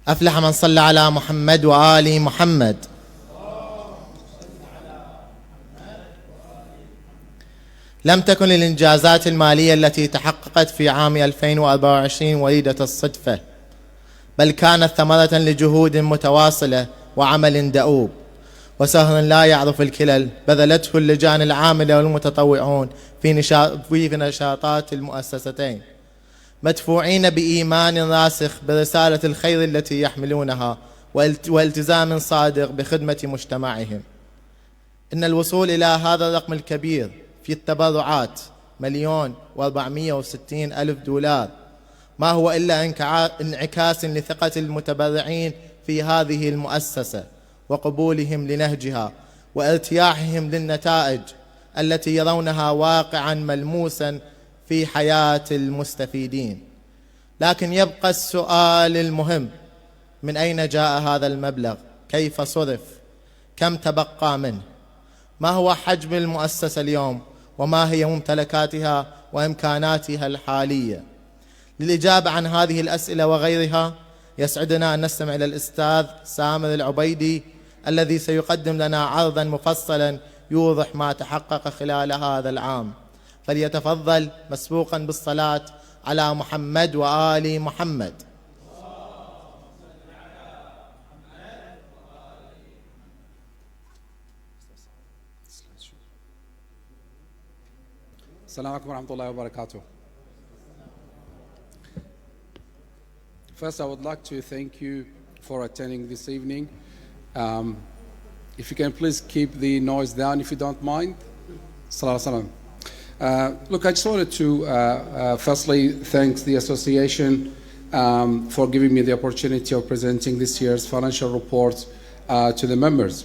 أفلح من صلى على محمد وآل محمد. لم تكن الإنجازات المالية التي تحققت في عام 2024 وليدة الصدفة، بل كانت ثمرة لجهود متواصلة وعمل دؤوب وسهر لا يعرف الكلل بذلته اللجان العاملة والمتطوعون في نشاطات المؤسستين، مدفوعين بإيمان راسخ برسالة الخير التي يحملونها والتزام صادق بخدمة مجتمعهم. إن الوصول إلى هذا الرقم الكبير في التبرعات $1,460,000 ما هو إلا انعكاس لثقة المتبرعين في هذه المؤسسة وقبولهم لنهجها وارتياحهم للنتائج التي يرونها واقعا ملموسا في حياة المستفيدين. لكن يبقى السؤال المهم: من أين جاء هذا المبلغ؟ كيف صرف؟ كم تبقى منه؟ ما هو حجم المؤسسة اليوم؟ وما هي ممتلكاتها وإمكاناتها الحالية؟ للإجابة عن هذه الأسئلة وغيرها يسعدنا أن نستمع إلى الأستاذ سامر العبيدي الذي سيقدم لنا عرضا مفصلا يوضح ما تحقق خلال هذا العام. فليتفضل مسبوقا بالصلاة على محمد وآل محمد. السلام عليكم ورحمة الله وبركاته. First, I would like to thank you for attending this evening. If you can please keep the noise down if you don't mind. Look, I just wanted to firstly thank the association for giving me the opportunity of presenting this year's financial report to the members.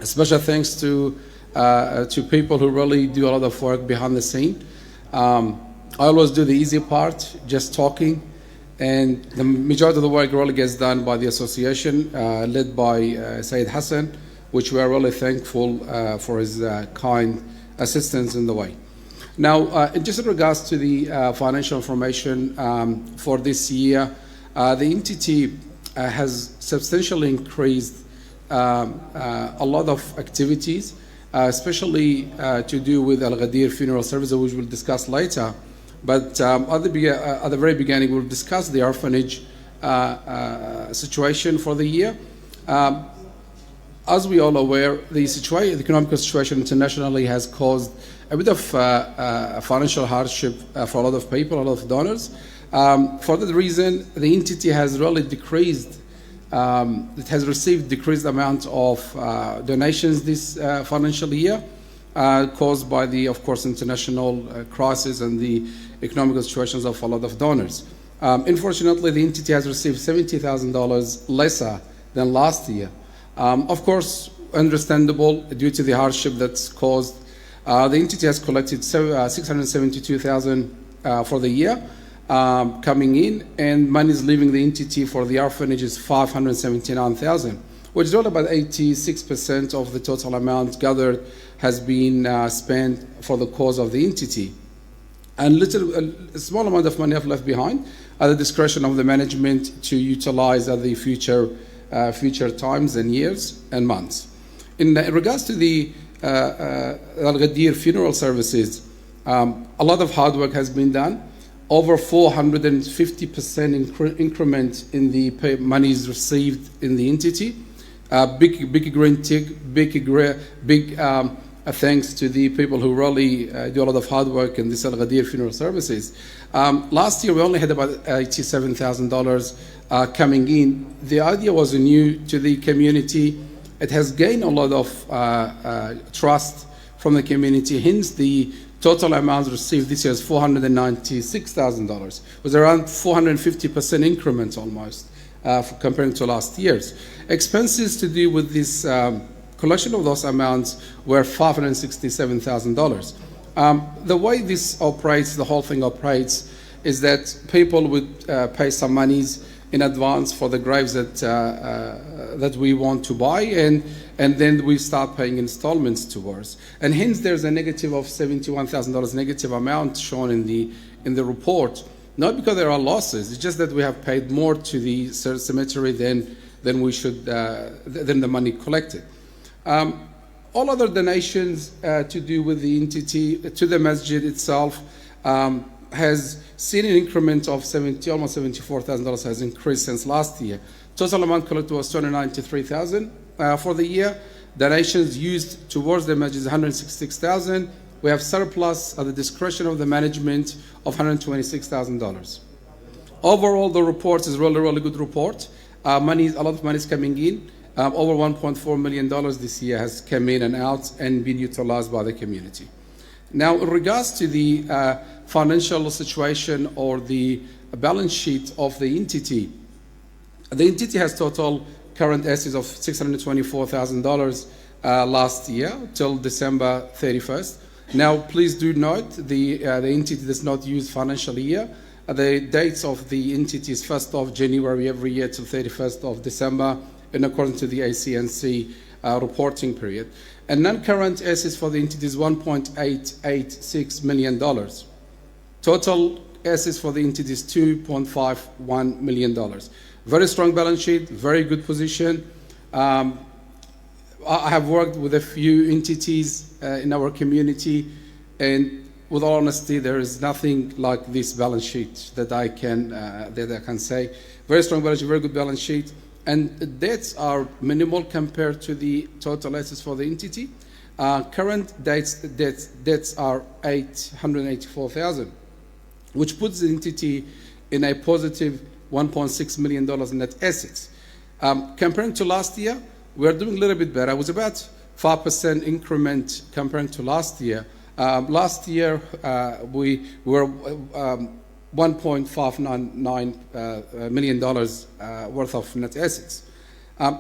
A special thanks to people who really do a lot of work behind the scene. I always do the easy part, just talking, and the majority of the work really gets done by the association led by Said Hassan, which we are really thankful for his kind assistance in the way. Now, just in regards to the financial information for this year, the entity has substantially increased a lot of activities, especially to do with Al-Ghadir funeral service, which we'll discuss later. But at the very beginning, we'll discuss the orphanage situation for the year. As we all aware, the economic situation internationally has caused a bit of financial hardship for a lot of people, a lot of donors. For that reason, the entity has really decreased. It has received decreased amount of donations this financial year, caused by the, of course, international crisis and the economic situations of a lot of donors. Unfortunately, the entity has received $70,000 lesser than last year. Of course, understandable due to the hardship that's caused. The entity has collected $672,000 for the year coming in, and money is leaving the entity for the orphanage is $579,000, which is all about 86% of the total amount gathered has been spent for the cause of the entity. And a small amount of money have left behind at the discretion of the management to utilize at the future times and years and months. In regards to the Al-Ghadir funeral services, a lot of hard work has been done. Over 450% increment in the monies received in the entity. Big green tick, big thanks to the people who really do a lot of hard work in this Al-Ghadir funeral services. Last year we only had about $87,000 coming in. The idea was new to the community. It has gained a lot of trust from the community, hence the total amount received this year is $496,000. It was around 450% increment almost comparing to last year's. Expenses to do with this collection of those amounts were $567,000. The way this operates, the whole thing operates, is that people would pay some monies in advance for the graves that we want to buy, and then we start paying installments towards. And hence there's a negative of $71,000 negative amount shown in the report. not because there are losses, it's just that we have paid more to the cemetery than we should, than the money collected. All other donations to do with the entity, to the masjid itself, has seen an increment of almost $74,000 has increased since last year. Total amount collected was $293,000 for the year. Donations used towards the masjid is $166,000. We have surplus at the discretion of the management of $126,000. Overall, the report is really, really good report. A lot of money is coming in. Over $1.4 million this year has come in and out and been utilized by the community. Now, in regards to the financial situation or the balance sheet of the entity has total current assets of $624,000 last year till December 31st. Now, please do note the entity does not use financial year. The dates of the entity is 1st of January every year till 31st of December in accordance to the ACNC reporting period. And non-current assets for the entity is $1.886 million. Total assets for the entity is $2.51 million. Very strong balance sheet, very good position. I have worked with a few entities in our community, and with all honesty, there is nothing like this balance sheet that I can say. Very strong balance sheet, very good balance sheet. And debts are minimal compared to the total assets for the entity. Current debts are $884,000, which puts the entity in a positive $1.6 million net assets. Comparing to last year, we're doing a little bit better. It was about 5% increment comparing to last year. Last year, we were $1.599 million worth of net assets.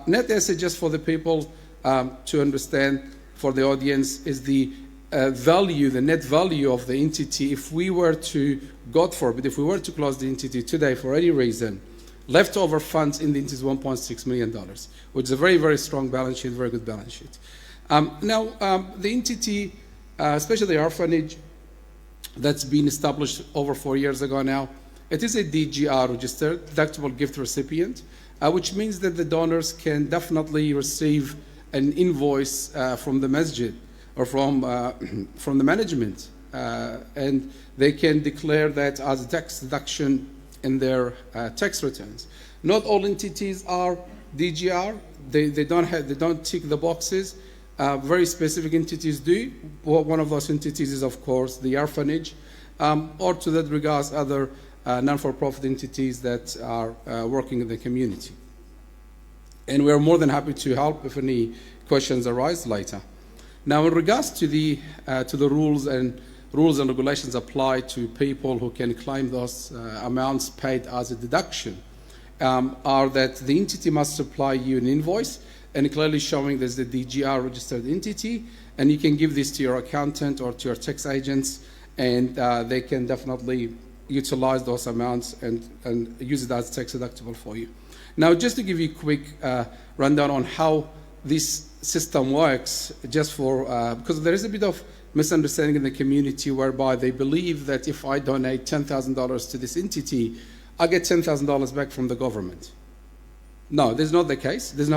Net assets, just for the people to understand, for the audience, is the value, the net value of the entity. If we were to, God forbid, if we were to close the entity today for any reason, leftover funds in the entity is $1.6 million, which is a very, very strong balance sheet, very good balance sheet. Now, the entity, especially the orphanage, that's been established over 4 years ago now. It is a DGR registered, deductible gift recipient, which means that the donors can definitely receive an invoice from the masjid or from the management, and they can declare that as a tax deduction in their tax returns. Not all entities are DGR. They don't tick the boxes. Very specific entities do. One of those entities is, of course, the orphanage, or to that regards, other non-for-profit entities that are working in the community. And we're more than happy to help if any questions arise later. Now, in regards to the rules and regulations apply to people who can claim those amounts paid as a deduction, are that the entity must supply you an invoice and clearly showing there's the DGR registered entity, and you can give this to your accountant or to your tax agents, and they can definitely utilize those amounts and use it as tax deductible for you. Now, just to give you a quick rundown on how this system works, just for because there is a bit of misunderstanding in the community whereby they believe that if I donate $10,000 to this entity, I get $10,000 back from the government. No, this is not the case. This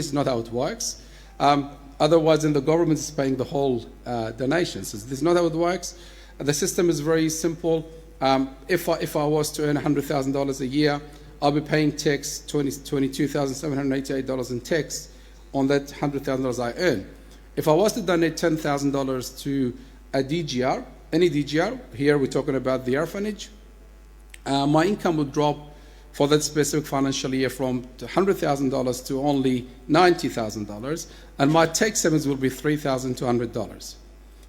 is not how it works. Otherwise, then the government is paying the whole donations. So this is not how it works. The system is very simple. If I was to earn $100,000 a year, I'll be paying tax, $22,788 in tax on that $100,000 I earn. If I was to donate $10,000 to a DGR, any DGR, here we're talking about the orphanage, my income would drop for that specific financial year from $100,000 to only $90,000, and my tax savings will be $3,200.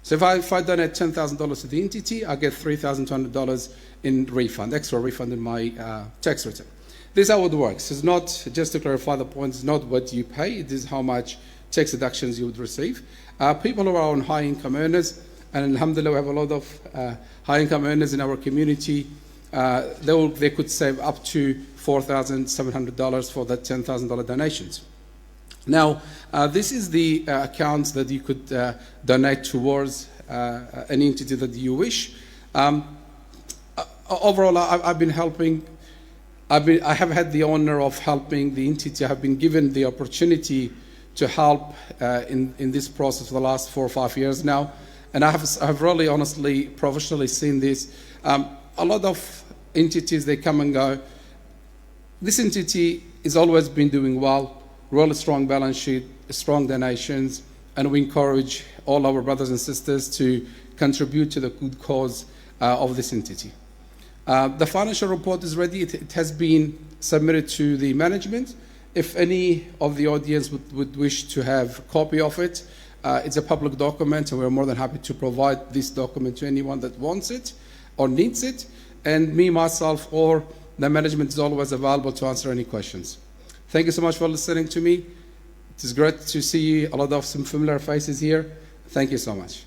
So if I donate $10,000 to the entity, I get $3,200 in refund, extra refund in my tax return. This is how it works. It's not, just to clarify the point, it's not what you pay, it is how much tax deductions you would receive. People who are on high income earners, and alhamdulillah we have a lot of high income earners in our community, they could save up to $4,700 for that $10,000 donations. Now, this is the accounts that you could donate towards an entity that you wish. overall, I've been helping. I have had the honor of helping the entity. I have been given the opportunity to help in this process for the last 4 or 5 years now. And I have really, honestly, professionally seen this. A lot of entities, they come and go. This entity has always been doing well, really strong balance sheet, strong donations, and we encourage all our brothers and sisters to contribute to the good cause of this entity. The financial report is ready. It has been submitted to the management. If any of the audience would wish to have a copy of it, it's a public document, and we're more than happy to provide this document to anyone that wants it or needs it. And me, myself, or the management is always available to answer any questions. Thank you so much for listening to me. It is great to see a lot of some familiar faces here. Thank you so much.